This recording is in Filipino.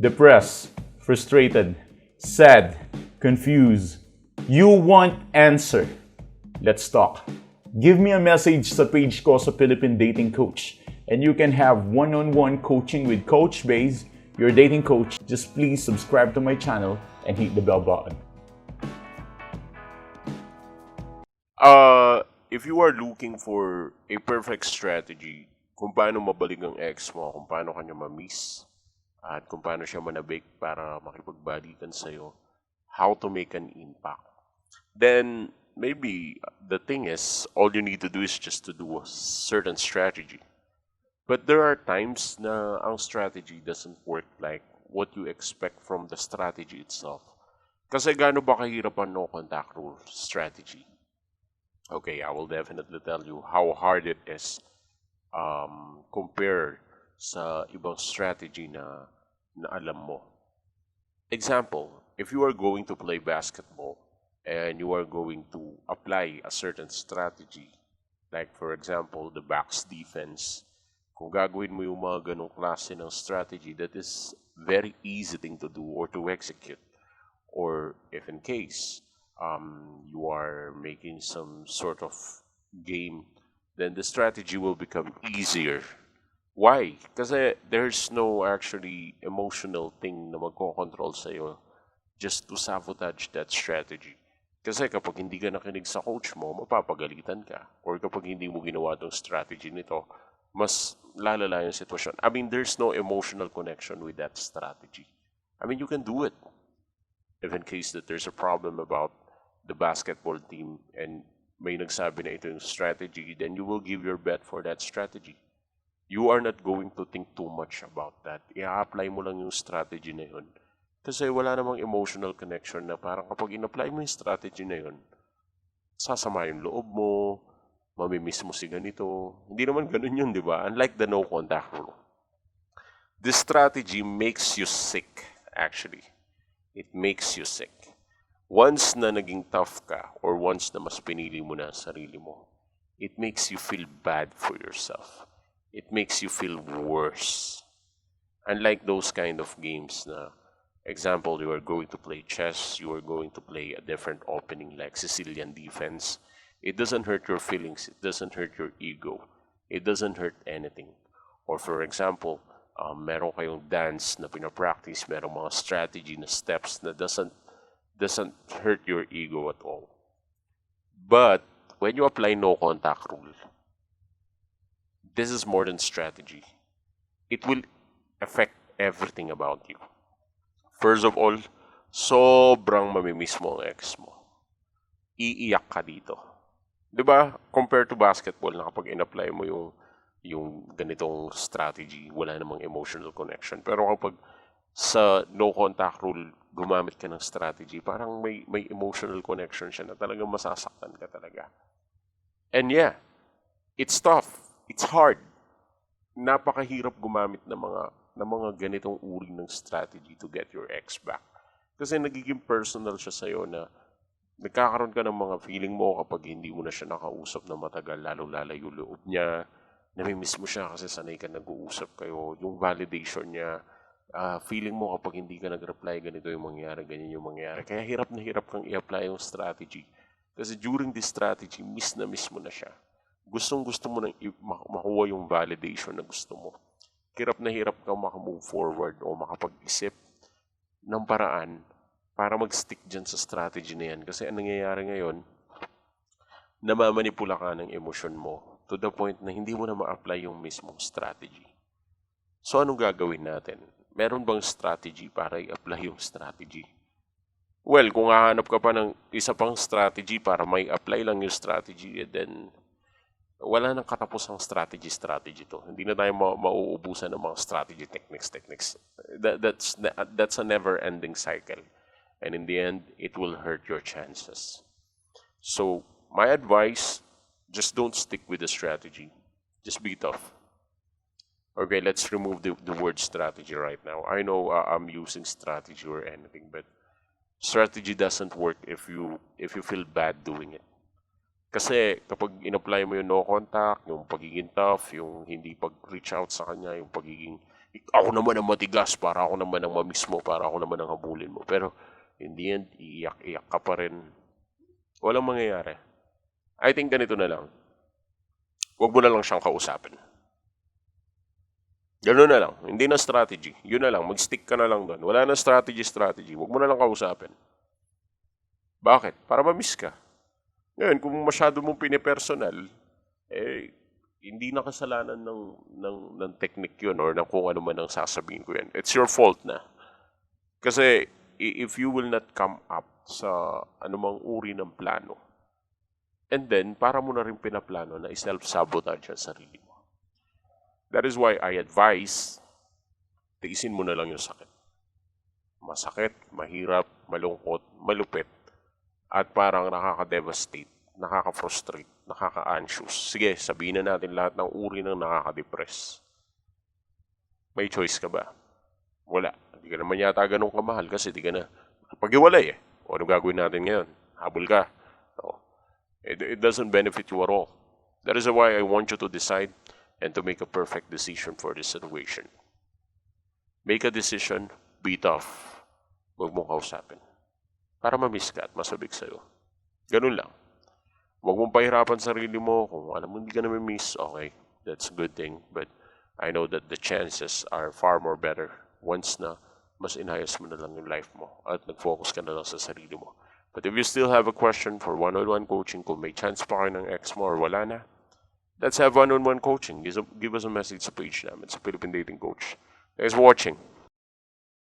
Depressed, frustrated, sad, confused. You want answer. Let's talk. Give me a message sa page ko sa Philippine Dating Coach and you can have one-on-one coaching with Coach Baze, your dating coach. Just please subscribe to my channel and hit the bell button. If you are looking for a perfect strategy kung paano mabalik ang ex mo, kung paano kanya ma-miss, at kung paano siya manabik para makipagbalikan sa'yo, how to make an impact, then maybe the thing is, all you need to do is just to do a certain strategy. But there are times na ang strategy doesn't work like what you expect from the strategy itself. Kasi gaano ba kahirap ang no contact rule strategy? Okay, I will definitely tell you how hard it is compared sa ibang strategy na alam mo. Example, if you are going to play basketball and you are going to apply a certain strategy, like for example, the backs defense, kung gagawin mo yung mga ganong klase ng strategy, that is very easy thing to do or to execute. Or if in case you are making some sort of game, then the strategy will become easier. Why? Kasi there's no actually emotional thing na magkocontrol sa'yo just to sabotage that strategy. Kasi kapag hindi ka nakinig sa coach mo, mapapagalitan ka. Or kapag hindi mo ginawa tong strategy nito, mas lalala yung sitwasyon. I mean, there's no emotional connection with that strategy. I mean, you can do it. If in case that there's a problem about the basketball team and may nagsabi na ito yung strategy, then you will give your bet for that strategy. You are not going to think too much about that. I-apply mo lang yung strategy na yun. Kasi wala namang emotional connection na parang kapag in-apply mo yung strategy na yun, sasama yung loob mo, mamimiss mo si ganito. Hindi naman ganun yun, di ba? Unlike the no contact rule. This strategy makes you sick, actually. It makes you sick. Once na naging tough ka or once na mas pinili mo na ang sarili mo, it makes you feel bad for yourself. It makes you feel worse. Unlike those kind of games na, example, you are going to play chess, you are going to play a different opening like Sicilian defense. It doesn't hurt your feelings. It doesn't hurt your ego. It doesn't hurt anything. Or for example, meron kayong dance na pinapractice, meron mga strategy na steps na doesn't hurt your ego at all. But when you apply no contact rule, this is more than strategy. It will affect everything about you. First of all, sobrang mamimiss mo ang ex mo. Iiyak ka dito. Diba? Compared to basketball, na kapag in-apply mo yung ganitong strategy, wala namang emotional connection. Pero kapag sa no contact rule, gumamit ka ng strategy, parang may emotional connection siya na talagang masasaktan ka talaga. And yeah, it's tough. It's hard. Napakahirap gumamit ng mga ganitong uri ng strategy to get your ex back. Kasi nagiging personal siya sa'yo na nagkakaroon ka ng mga feeling mo kapag hindi mo na siya nakausap na matagal, lalo-lala yung loob niya. Namimiss mo siya kasi sanay ka nag-uusap kayo. Yung validation niya, feeling mo kapag hindi ka nag-reply, ganito yung mangyari, ganyan yung mangyari. Kaya hirap na hirap kang i-apply yung strategy. Kasi during this strategy, miss mo na siya. Gustong-gusto mo nang makuha yung validation na gusto mo. Hirap na hirap kang makamove forward o makapag-isip ng paraan para mag-stick dyan sa strategy na yan. Kasi ang nangyayari ngayon, namamanipula ka ng emosyon mo to the point na hindi mo na ma-apply yung mismong strategy. So anong gagawin natin? Meron bang strategy para i-apply yung strategy? Well, kung hahanap ka pa ng isa pang strategy para may apply lang yung strategy, then wala nang katapusang strategy to. Hindi na tayo mauubusan ng mga strategy techniques. That's a never-ending cycle. And in the end, it will hurt your chances. So, my advice, just don't stick with the strategy. Just be tough. Okay, let's remove the word strategy right now. I know I'm using strategy or anything, but strategy doesn't work if you feel bad doing it. Kasi kapag in-apply mo yung no contact, yung pagiging tough, yung hindi pag-reach out sa kanya, yung pagiging Ako naman ang matigas, para ako naman ang mamiss mo, para ako naman ang habulin mo. Pero, in the end, iiyak-iyak ka pa rin. Walang mangyayari. I think ganito na lang. Huwag mo na lang siyang kausapin. Gano'n na lang. Hindi na strategy. Yun na lang. Mag-stick ka na lang doon. Wala na strategy. Huwag mo na lang kausapin. Bakit? Para mamiss ka. Ngayon, kung masyado mong pinipersonal, hindi na kasalanan ng technique yun or ng kung ano man ang sasabihin ko yan. It's your fault na. Kasi, if you will not come up sa anumang uri ng plano, and then, para mo na rin pinaplano na i-self-sabotage ang sarili mo. That is why I advise, tiisin mo na lang yung sakit. Masakit, mahirap, malungkot, malupit, at parang nakaka-devastate, nakaka-frustrate, nakaka-anxious. Sige, sabihin na natin lahat ng uri ng nakaka-depress. May choice ka ba? Wala. Hindi ka naman yata ganun kamahal kasi di ka na pag-iwalay O ano gagawin natin ngayon? Habol ka. So, it doesn't benefit you at all. That is why I want you to decide and to make a perfect decision for this situation. Make a decision, be tough. Huwag mong kausapin. Para mamiss ka at masabik sa'yo. Ganun lang. Huwag mong pahirapan sarili mo. Kung alam mo hindi ka na miss, okay, that's a good thing. But I know that the chances are far more better once na mas inayos mo na lang yung life mo at nag-focus ka na lang sa sarili mo. But if you still have a question for one-on-one coaching, kung may chance pa kayo ng ex mo or wala na, let's have one-on-one coaching. Give us a message sa page namin sa Philippine Dating Coach. Thanks for watching.